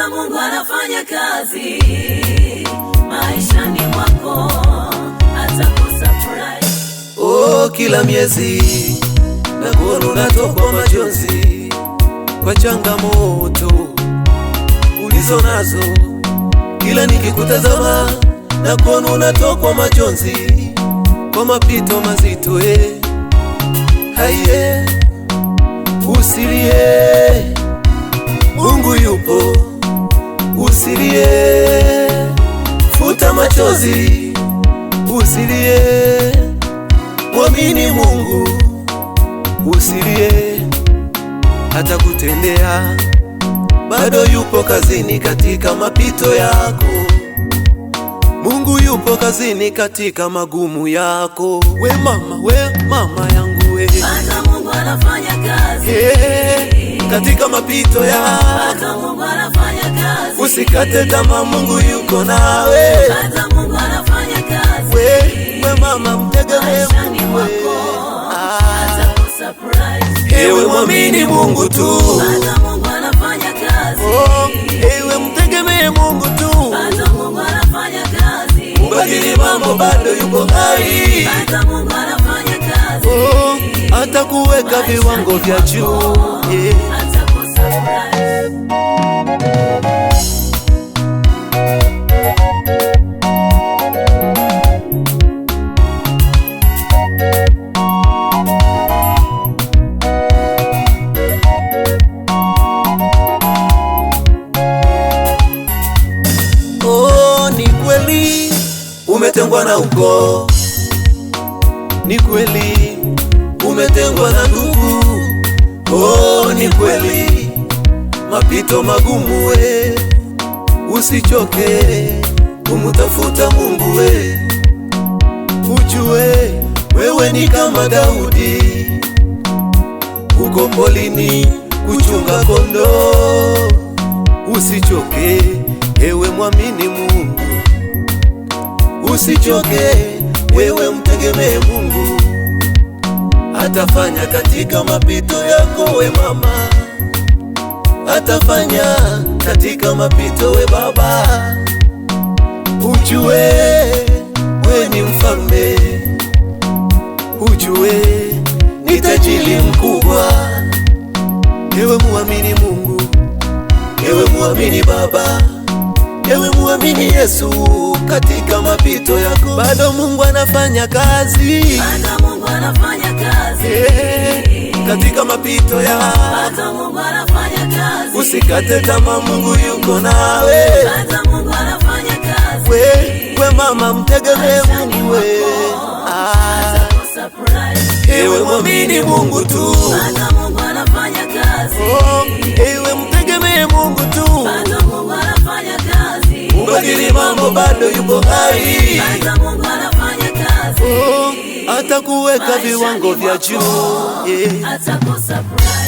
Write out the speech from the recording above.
Hata Mungu anafanya kazi maishani mwako, atakusurprise. Oh, kila miezi nakuona unatokwa majonzi kwa changamoto ulizo nazo. Kila nikikutazama nakuona unatokwa majonzi kwa mapito mazito. Haiye, usilie, Mungu yupo. Usilie, futa machozi. Usilie, mwamini Mungu. Usilie, atakutendea. Bado yupo kazini katika mapito yako. Mungu yupo kazini katika magumu yako. We mama yangu we. Hata Mungu anafanya kazi katika mapito yako. Hata Mungu anafanya kazi. Usikate tamaa, Mungu yuko nawe. Hata Mungu anafanya kazi. We mama, mtegemee Mungu we. Atakusurprise. Ewe mwamini Mungu tu. Hata Mungu anafanya kazi. Ewe mtegemee Mungu tu. Hata Mungu anafanya kazi. Mbadili mambo, bado yuko hai. Hata Mungu anafanya kazi. Atakuweka viwango vya juu. Atakusurprise. Ni kweli umetengwa na ukoo, ni kweli umetengwa na ndugu. Ni kweli mapito magumu we. Usichoke kumutafuta Mungu we. Ujue wewe ni kama Daudi, uko polini kuchunga kondoo. Usichoke, ewe mwamini Mungu. Usichoke, wewe mtegemee Mungu. Atafanya katika mapito yako we mama. Atafanya katika mapito we baba. Ujue we ni mfalme. Ujue ni tajiri mkubwa. Ewe muamini Mungu. Ewe muamini Baba. Ewe muamini Yesu katika mapito yako. Bado Mungu anafanya kazi. Hata Mungu anafanya kazi katika mapito yako. Hata Mungu anafanya kazi. Usikate tamaa, Mungu yuko nawe. Hata Mungu anafanya kazi. We mama, mtegemee Mungu we. Atakusurprise. Ewe mwamini Mungu tu. Hata Mungu anafanya kazi. Ewe mtegemee Mungu tu. Hata Mungu anafanya kazi. Mbadili mambo, bado yupo hai. Hata Mungu anafanya kazi. Atakuweka viwango vya juu. Atakusurprise.